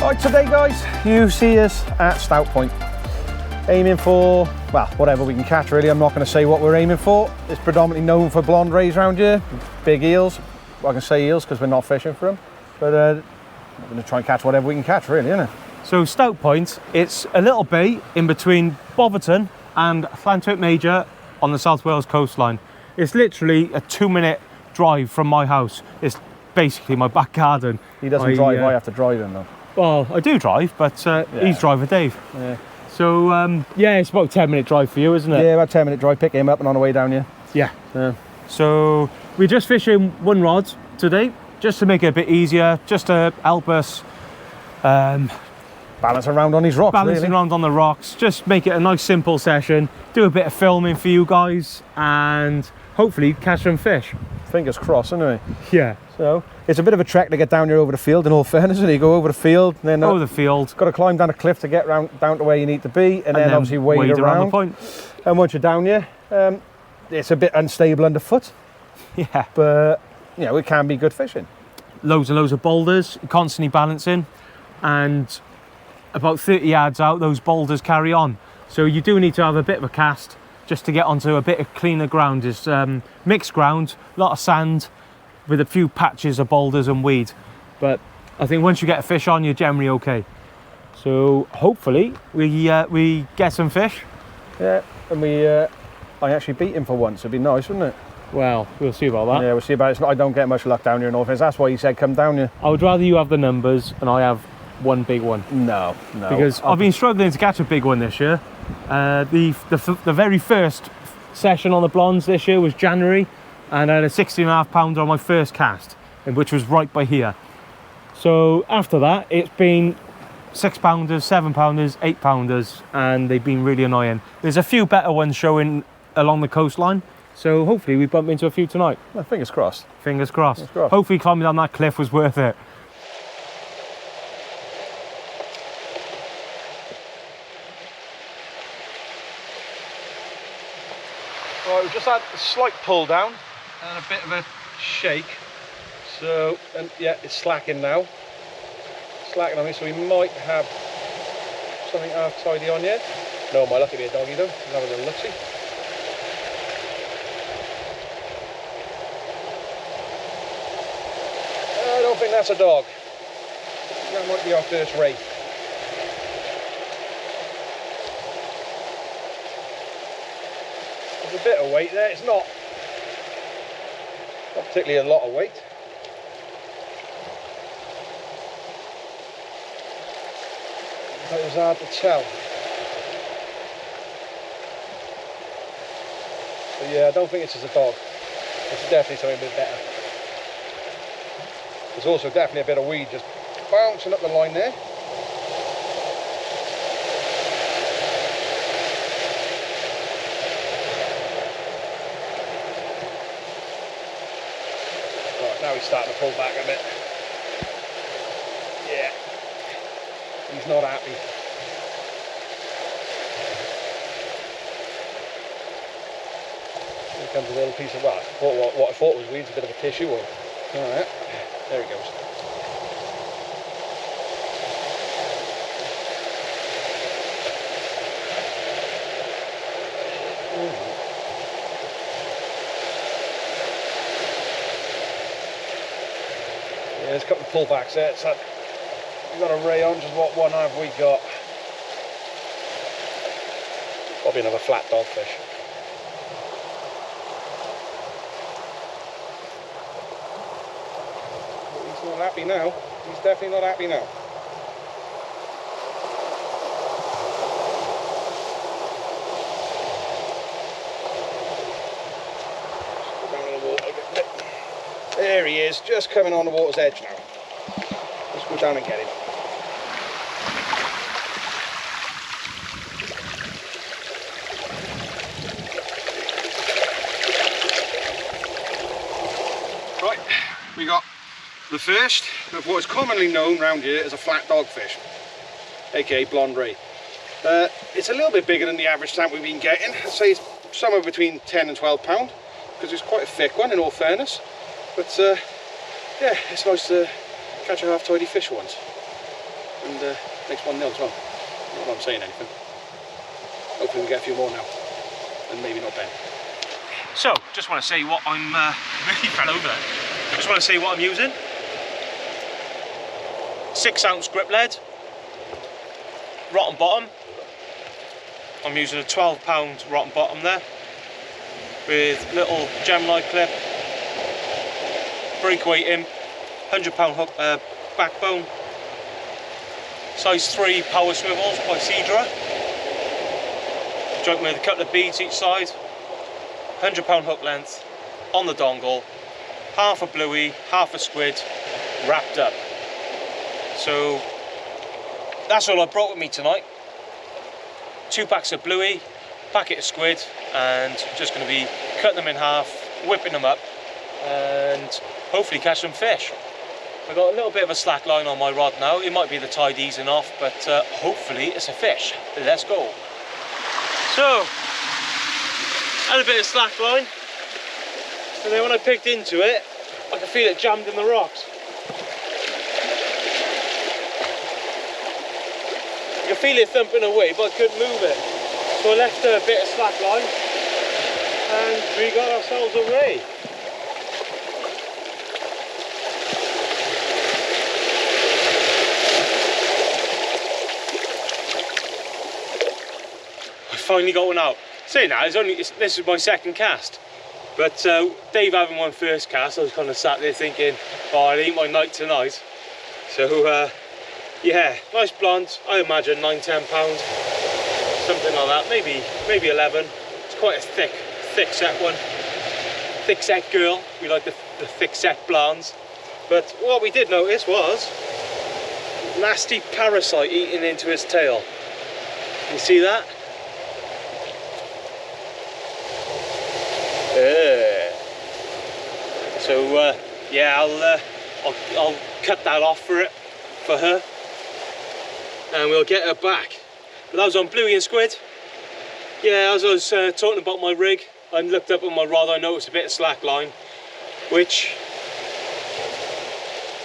Right, today guys, you see us at Stout Point, aiming for, well, whatever we can catch really. I'm not going to say what we're aiming for. It's predominantly known for blonde rays around here, big eels. Well, I can say eels because we're not fishing for them, but we're going to try and catch whatever we can catch really, isn't it? So Stout Point, it's a little bay in between Boverton and Llantywyt Major on the South Wales coastline. It's literally a 2-minute drive from my house. It's basically my back garden. He doesn't drive, I have to drive him though. Well, I do drive, but he's driver Dave. Yeah. So, yeah, it's about a 10-minute drive for you, isn't it? Yeah, about a 10-minute drive, pick him up and on the way down here. Yeah. So, we're just fishing one rod today, just to make it a bit easier, just to help us balance around on these rocks, balancing around on the rocks, just make it a nice simple session, do a bit of filming for you guys, and hopefully catch some fish. Fingers crossed, anyway. Yeah. So it's a bit of a trek to get down here over the field, in all fairness, and you go over the field, and then over the field, got to climb down a cliff to get down to where you need to be, and then obviously wade around the point. And once you're down here, it's a bit unstable underfoot. Yeah. But you know, it can be good fishing. Loads and loads of boulders, constantly balancing, and about 30 yards out, those boulders carry on. So you do need to have a bit of a cast just to get onto a bit of cleaner ground. It's mixed ground, a lot of sand, with a few patches of boulders and weed. But I think once you get a fish on, you're generally okay. So hopefully we get some fish. Yeah, and I actually beat him for once. It'd be nice, wouldn't it? Well, we'll see about that. Yeah, we'll see about it. I don't get much luck down here in North Wales. That's why he said come down here. I would rather you have the numbers and I have one big one. No. Because I've been struggling to catch a big one this year. The very first session on the blondes this year was January, and I had a 16.5 pounder on my first cast, which was right by here. So after that, it's been 6 pounders, 7 pounders, 8 pounders, and they've been really annoying. There's a few better ones showing along the coastline, so hopefully we bump into a few tonight. Well, fingers crossed. Fingers crossed. Hopefully climbing down that cliff was worth it. Right, we've just had a slight pull down and a bit of a shake. So, and yeah, it's slacking now. Slacking on me, so we might have something half tidy on yet. No, my luck, it'll be a doggy though. We'll have a little look-see. I don't think that's a dog. That might be our first ray. There's a bit of weight there. It's not particularly a lot of weight. It was hard to tell. But yeah, I don't think it's as a dog. It's definitely something a bit better. There's also definitely a bit of weed just bouncing up the line there. Now he's starting to pull back a bit. Yeah, he's not happy. Here comes a little piece of, well, what I thought was weeds, a bit of a tissue one. Alright, there he goes. Yeah, there's a couple of pullbacks there. We've got a ray on, just what one have we got? Probably another flat dogfish. But he's not happy now. He's definitely not happy now. Just go down in the water a bit. There he is, just coming on the water's edge now. Let's go down and get him. Right, we got the first of what is commonly known around here as a flat dogfish, aka blonde ray. It's a little bit bigger than the average stamp we've been getting. I'd say it's somewhere between 10 and 12 pound, because it's quite a thick one in all fairness. But yeah, it's nice to catch a half tidy fish once. and makes 1-0 as well. Not that I'm saying anything. Hopefully we get a few more now, and maybe not Ben. So, just want to say what I'm really fell over there. Just want to say what I'm using. 6-ounce grip lead, rotten bottom. I'm using a 12-pound rotten bottom there, with little Gemini clip, breakaway imp, 100-pound hook backbone, size 3 power swivels by Cedra, joint with a couple of beads each side, 100-pound hook length on the dongle, half a bluey, half a squid, wrapped up. So that's all I brought with me tonight. 2 packs of bluey, packet of squid, and just going to be cutting them in half, whipping them up, and hopefully catch some fish. I've got a little bit of a slack line on my rod now. It might be the tide easing off, but hopefully it's a fish. Let's go. So, had a bit of slack line, and then when I picked into it, I could feel it jammed in the rocks. I could feel it thumping away, but I couldn't move it. So I left a bit of slack line, and we got ourselves a ray. I finally got one out. Saying that, this is my second cast. But Dave having one first cast, I was kind of sat there thinking, oh, it ain't my night tonight. So yeah, nice blonde, I imagine 9-10 pounds, something like that, maybe 11. It's quite a thick set one, thick set girl. We like the thick set blondes. But what we did notice was nasty parasite eating into his tail. You see that? So yeah, I'll cut that off for her, and we'll get her back. But that was on bluey and squid. Yeah, as I was talking about my rig, I looked up on my rod, I noticed a bit of slack line, which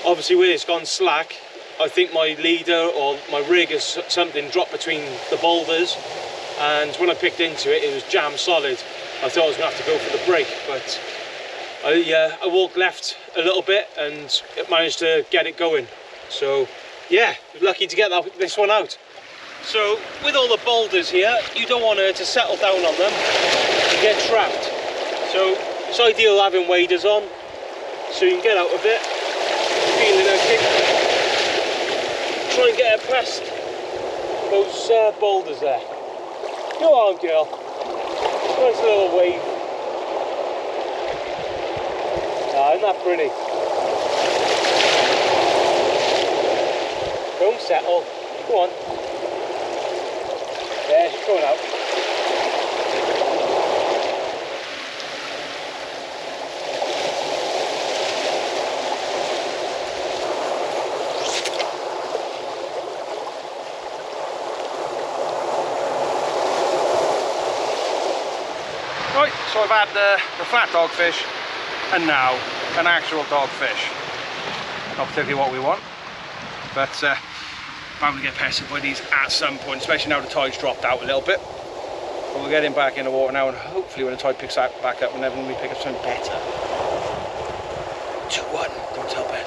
obviously where it's gone slack, I think my leader or my rig has something dropped between the boulders, and when I picked into it, it was jam solid. I thought I was going to have to go for the brake, but I walked left a little bit and managed to get it going. So yeah, lucky to get this one out. So with all the boulders here, you don't want her to settle down on them and get trapped. So it's ideal having waders on, so you can get out a bit, feeling okay. Try and get her past those boulders there. Go on, girl. Nice little wave. Ah, isn't that pretty? Don't settle. Go on. There, she's going out. Right, so I've had the flat dogfish and now an actual dogfish. Not particularly what we want, but I'm going to get pestered by these at some point, especially now the tide's dropped out a little bit. But we'll get him back in the water now, and hopefully when the tide picks back up, whenever we pick up something better. 2-1, don't tell Ben.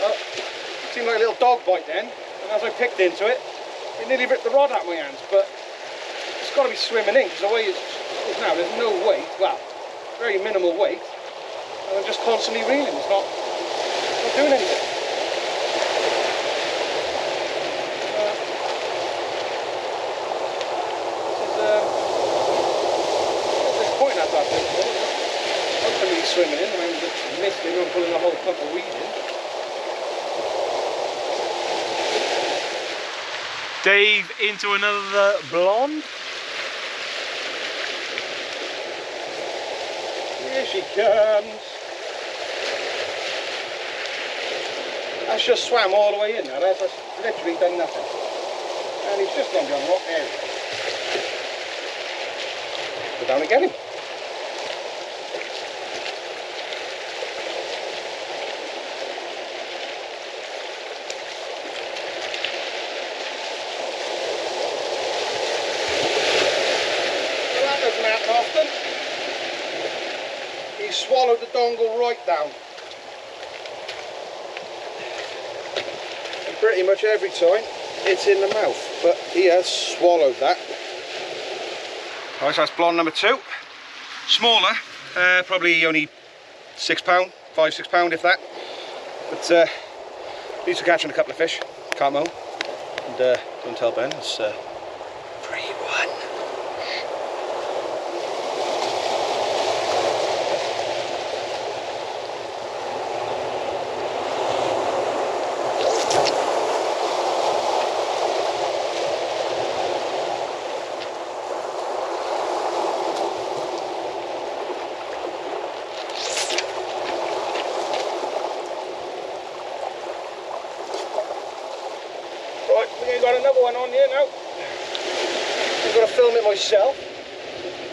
Well, it seemed like a little dog bite then, and as I picked into it, it nearly ripped the rod out of my hands, but it's got to be swimming in, because the way it's now, there's no weight, well, very minimal weight. And I'm just constantly reeling, it's not doing anything. This is disappointing after that. Hopefully he's swimming in, I'm just missing and pulling a whole clump of weed in. Dave into another blonde. Here she comes. That's just swam all the way in now. That's literally done nothing. And he's just gone down rock area. Go down and get him. That doesn't happen often. He swallowed the dongle right down. And pretty much every time it's in the mouth, but he has swallowed that. Right, so that's blonde number 2. Smaller, probably only £6, £5, £6 if that. But used to catching a couple of fish, can't moan. And don't tell Ben, it's 3-1. Got another one on here now. I've got to film it myself,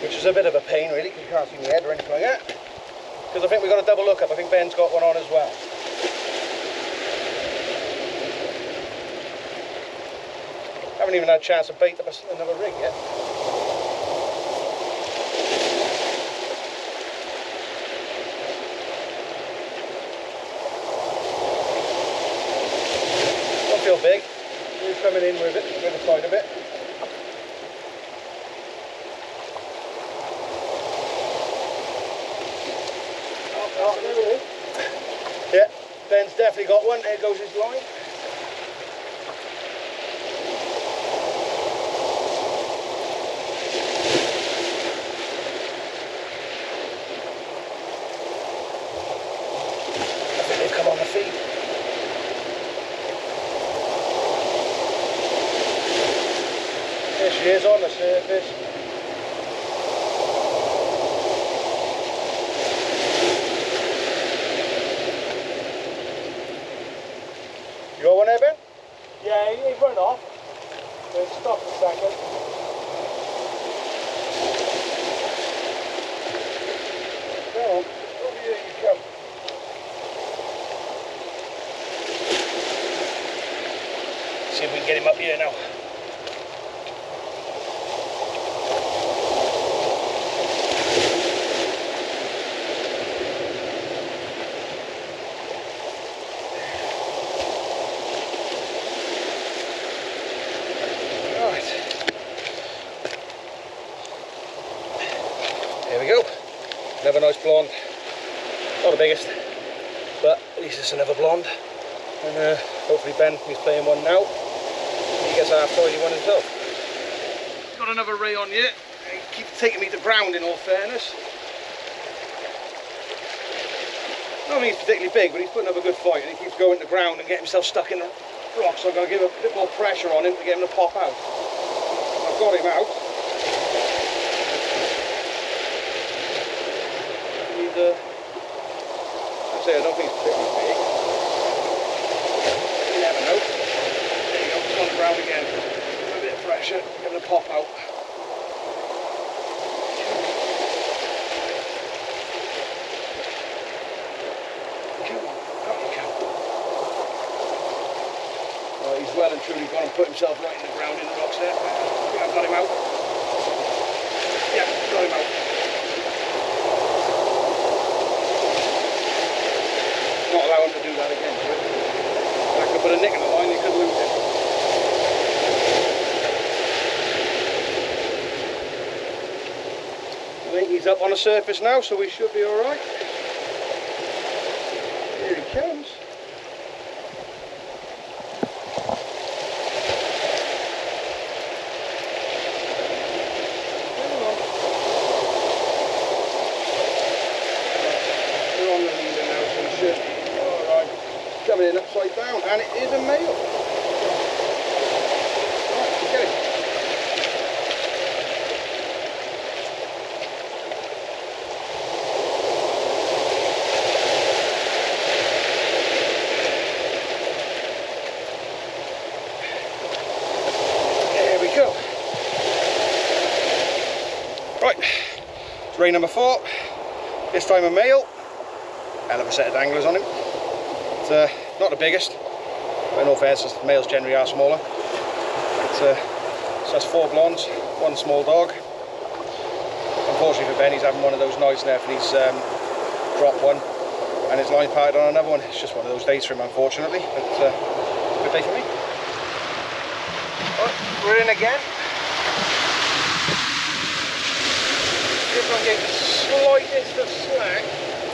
which is a bit of a pain really, because you can't see my head or anything like that. Because I think we've got a double look up. I think Ben's got one on as well. Haven't even had a chance to bait up another rig yet. Don't feel big. He's coming in with it, with the side of it. Yeah, Ben's definitely got one. There goes his line. I think they've come on the feed. There she is on the surface. You got one there, Ben? Yeah, he run off. So stop a second. Go on, over here you come. See if we can get him up here now. There we go. Another nice blonde. Not the biggest, but at least it's another blonde. And hopefully Ben, he's playing one now. He gets half tidy one himself. Got another ray on here. He keeps taking me to ground in all fairness. I don't think he's particularly big, but he's putting up a good fight and he keeps going to ground and getting himself stuck in the rocks. So I've got to give a bit more pressure on him to get him to pop out. I've got him out. I don't think it's particularly big. You never know. There you go, it's on the ground again. A bit of pressure, give it a pop out. Come on, up you go. Oh, he's well and truly gone and put himself right in the ground in the rocks there. Yeah, I've got him out. Yeah, got him out. Not allow him to do that again. If I could put a nick in the line, you could lose it. I think he's up on the surface now, so we should be alright. Here he comes. We're on the leader now, so we should be alright. Coming in upside down, and it is a male. Right, get it. There we go. Right, it's ray number 4. This time a male. Hell of a set of danglers on him. It's not the biggest. In all fairness, the males generally are smaller. So that's 4 blondes, 1 small dog. Unfortunately for Ben, he's having one of those nights now, and he's dropped one, and his line parted on another one. It's just one of those days for him, unfortunately, but good day for me. Right, we're in again. This one gave the slightest of slack.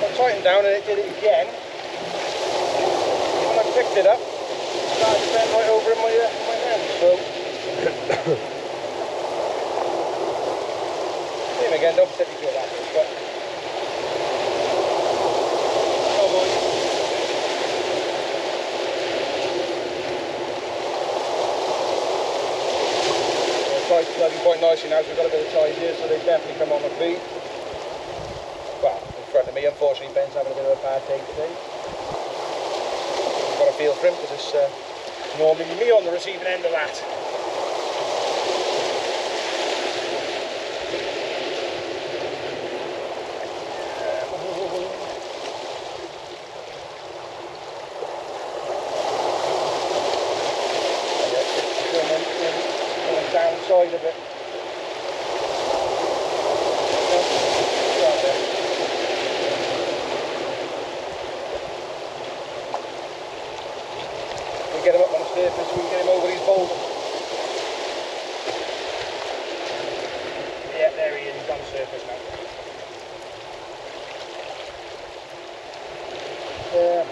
I tightened down and it did it again. When I picked it up, it started to bend right over in my hand, so... See him again, don't particularly feel that much, but... Oh boy. Tide's flooding quite nicely now, so we've got a bit of tide here, so they definitely come on the feed. Well, in front of me, unfortunately, Ben's having a bit of a bad day today. I've got a feel for him, because it's normally me on the receiving end of that. Downside of it. We get him up on the surface, we can get him over these boulders. Yeah, there he is, he's on the surface now. Yeah.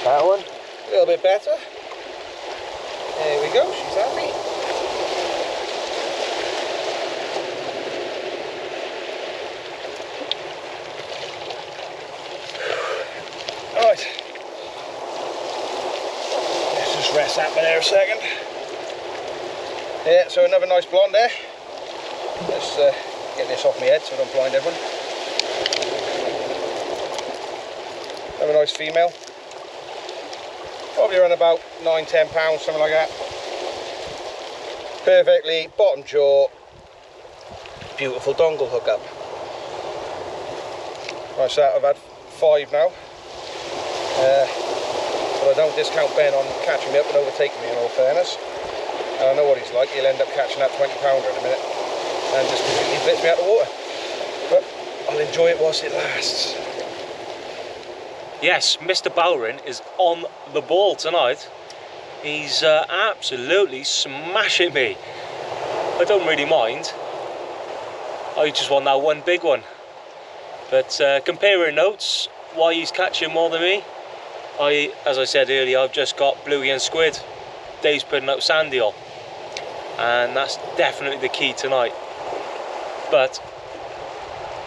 That one, a little bit better. There we go, she's happy. Right. Let's just rest that one there a second. Yeah, so another nice blonde there. Let's get this off my head so I don't blind everyone. Another nice female. Probably around about 9–10 pounds, something like that. Perfectly, bottom jaw, beautiful dongle hookup. Right, so I've had 5 now. But I don't discount Ben on catching me up and overtaking me, in all fairness. And I know what he's like, he'll end up catching that 20-pounder in a minute and just completely blitz me out of the water. But I'll enjoy it whilst it lasts. Yes, Mr. Bowring is on the ball tonight. He's absolutely smashing me. I don't really mind. I just want that one big one. But comparing notes, why he's catching more than me, as I said earlier, I've just got bluey and squid. Dave's putting out sandy eel. And that's definitely the key tonight. But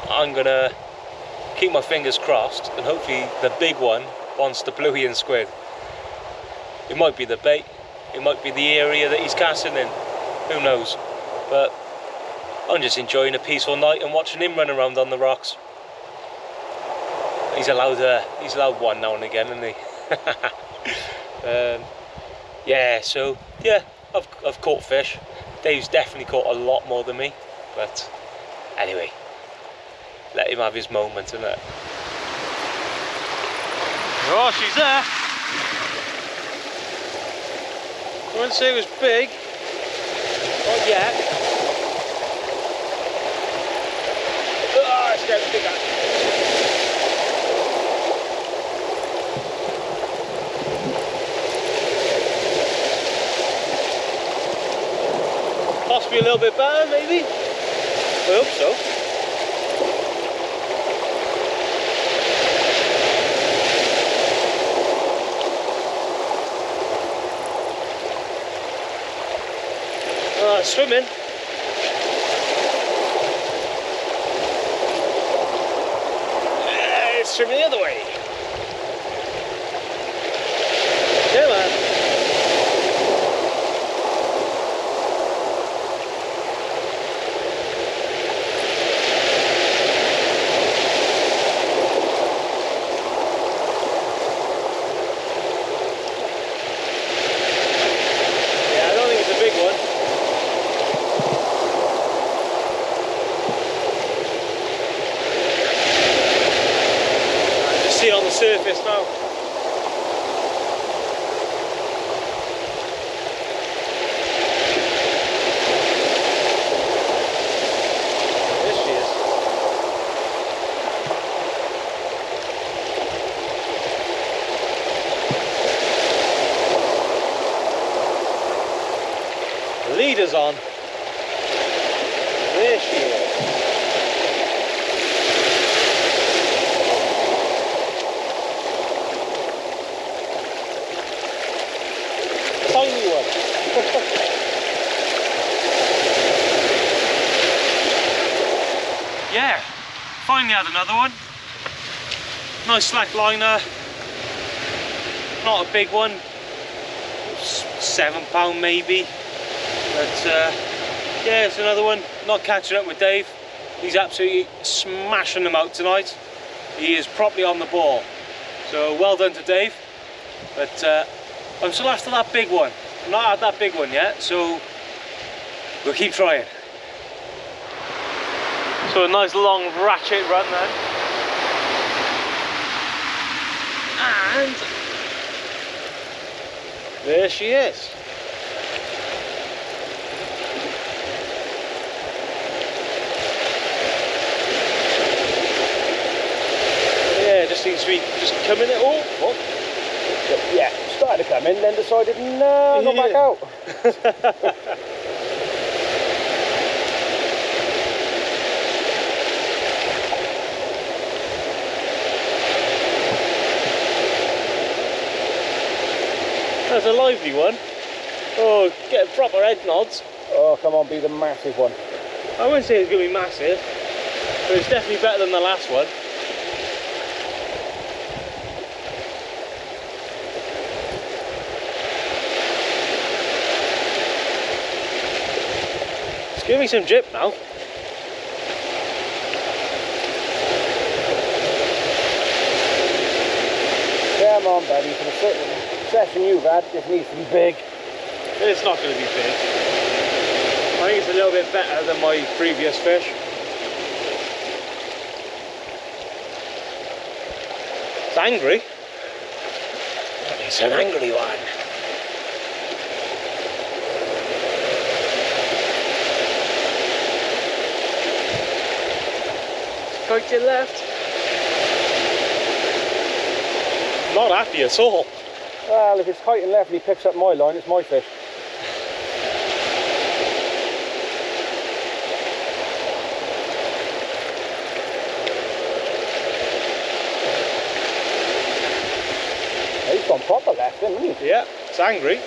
I'm going to keep my fingers crossed and hopefully the big one wants the bluey and squid. It might be the bait, it might be the area that he's casting in, who knows. But I'm just enjoying a peaceful night and watching him run around on the rocks. He's allowed one now and again, isn't he? Yeah, so yeah, I've caught fish. Dave's definitely caught a lot more than me, but anyway, let him have his moment, innit? Oh, she's there. I wouldn't say it was big. Not yet. Ah, it's getting big. Possibly a little bit better, maybe. I hope so. Swimming. It's swimming the other way. waders on. There she is. Tiny one. Yeah, finally had another one. Nice slack liner. Not a big one. £7 maybe. But yeah, it's another one. Not catching up with Dave. He's absolutely smashing them out tonight. He is properly on the ball. So well done to Dave. But I'm still after that big one. I've not had that big one yet, so we'll keep trying. So a nice long ratchet run then. And there she is. Yeah, it just seems to be just coming it all. Oh. Yeah, started to come in, then decided, no, not back out. That's a lively one. Oh, get proper head nods. Oh, come on, be the massive one. I wouldn't say it's going to be massive, but it's definitely better than the last one. It's giving me some jip now. Come on, buddy, for the session you've had, this needs to be big. It's not going to be big. I think it's a little bit better than my previous fish. It's angry. It's an angry one. Strike to your left. Not happy at all. Well, if it's tight and left and he picks up my line, it's my fish. He's gone proper left, hasn't he? Yeah, it's angry.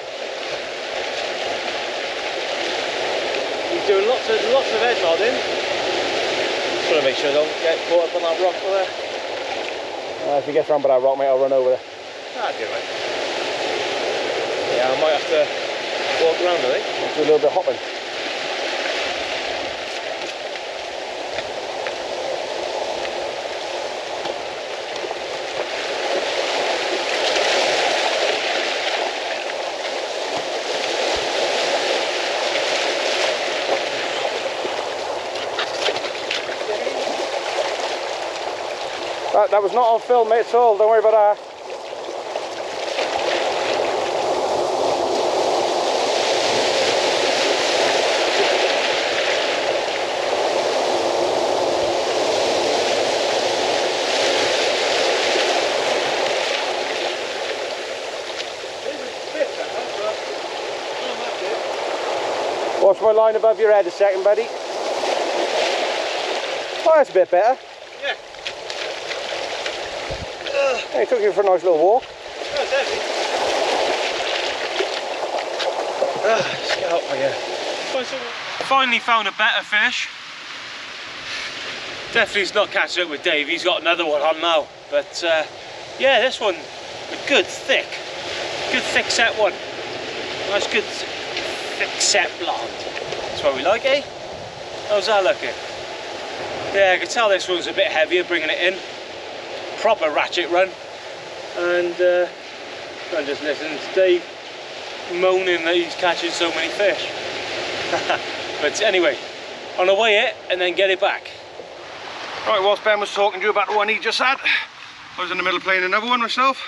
He's doing lots of head nodding. Just want to make sure I don't get caught up on that rock there. If he gets round by that rock, mate, I'll run over there. That'd be right. Yeah, I might have to walk around, I think. Do a little bit of hopping. That was not on film, mate, at all. Don't worry about that. Watch my line above your head a second, buddy. Oh, that's a bit better. Yeah. Hey, took you for a nice little walk. Oh, definitely. Let's get up here. Finally found a better fish. Definitely not catching up with Dave. He's got another one on now. But yeah, this one, a good thick set one. Nice good thick set blonde. That's what we like, eh? How's that looking? Yeah, I can tell this one's a bit heavier bringing it in. Proper ratchet run. And I'm just listening to Dave moaning that he's catching so many fish. But anyway, on the way it and then get it back. Right, whilst Ben was talking to you about the one he just had, I was in the middle playing another one myself.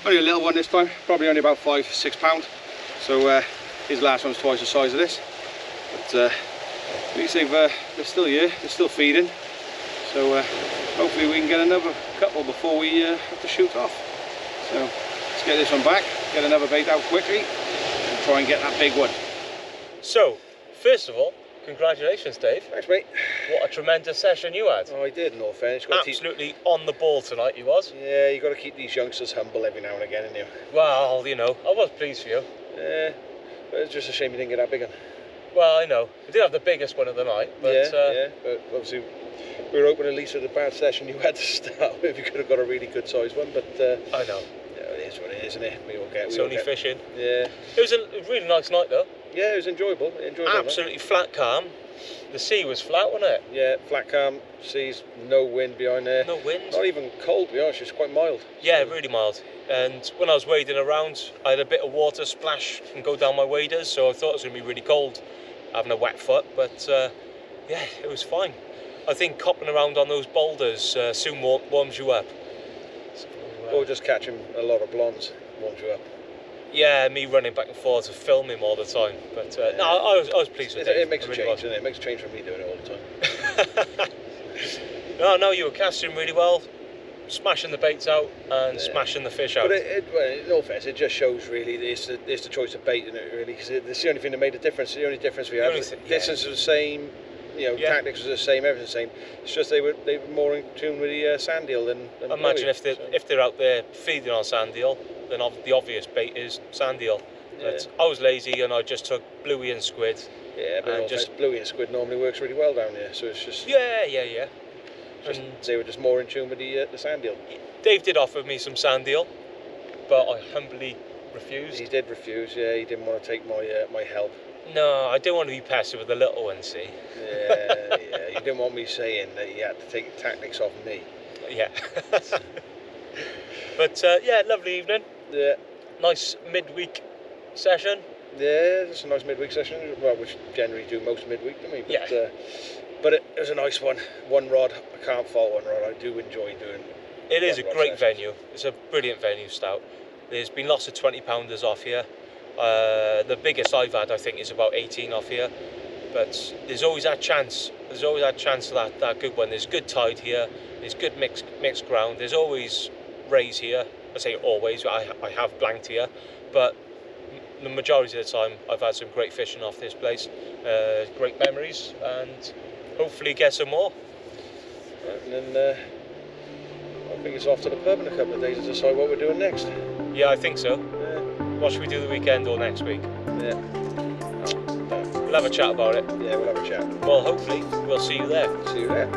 Only a little one this time, probably only about £5–6. So his last one's twice the size of this. But at least they're still here, they're still feeding. So hopefully we can get another couple before we have to shoot off. So let's get this one back, get another bait out quickly, and try and get that big one. So first of all, congratulations, Dave. Thanks, mate. What a tremendous session you had. Oh, I did, in all fairness. Absolutely on the ball tonight, you was. Yeah, you got to keep these youngsters humble every now and again, haven't you? Well, you know, I was pleased for you. Yeah, but it's just a shame you didn't get that big one. Well, I know. We did have the biggest one of the night, but... Yeah, but obviously we were hoping at least with the bad session you had to start with, you could have got a really good sized one, but... I know. Yeah, it is what it is, isn't it? It's only fishing. Yeah. It was a really nice night, though. Yeah, it was enjoyable. Absolutely flat calm. The sea was flat, wasn't it? Yeah, flat calm, seas, no wind behind there. No wind. Not even cold, to be honest, it's quite mild. Yeah, really mild. And when I was wading around, I had a bit of water splash and go down my waders, so I thought it was going to be really cold, having a wet foot, but yeah, it was fine. I think copping around on those boulders soon warms you up. So, or just catching a lot of blondes warms you up. Yeah, me running back and forth to film him all the time. But no, I was pleased with it. It makes a change, doesn't it? It makes a change from me doing it all the time. No, you were casting really well, smashing the baits out and smashing the fish out. But in all fairness, it just shows really it's the choice of bait, isn't it? Really, because it's the only thing that made a difference. The only difference we had. Distance was the same. You know, tactics was the same, everything the same. It's just they were more in tune with the sand eel than imagine if they're out there feeding on sand eel, then the obvious bait is sand eel. But I was lazy and I just took bluey and squid. Yeah, but just bluey and squid normally works really well down there, so it's just they were just more in tune with the sand eel. Dave did offer me some sand eel, but I humbly refused. He did refuse. Yeah, he didn't want to take my help. No, I didn't want to be pestered with the little one, see. Yeah. You didn't want me saying that you had to take tactics off me. Yeah. But yeah, lovely evening. Yeah. Nice midweek session. Yeah, it's a nice midweek session. Well, we generally do most midweek, don't we? But, yeah. But it was a nice one. One rod. I can't fault one rod. I do enjoy doing. It is a great venue. It's a brilliant venue, Stout. There's been lots of 20-pounders off here. The biggest I've had, I think, is about 18 off here. But there's always that chance. There's always that chance of that good one. There's good tide here. There's good mixed ground. There's always rays here. I say always. I have blanked here, but the majority of the time I've had some great fishing off this place. Great memories, and hopefully get some more. Right, and then I think it's off to the pub in a couple of days to decide what we're doing next. Yeah, I think so. Yeah. What should we do the weekend or next week? Yeah. We'll have a chat about it. Yeah, we'll have a chat. Well, hopefully we'll see you there. See you there.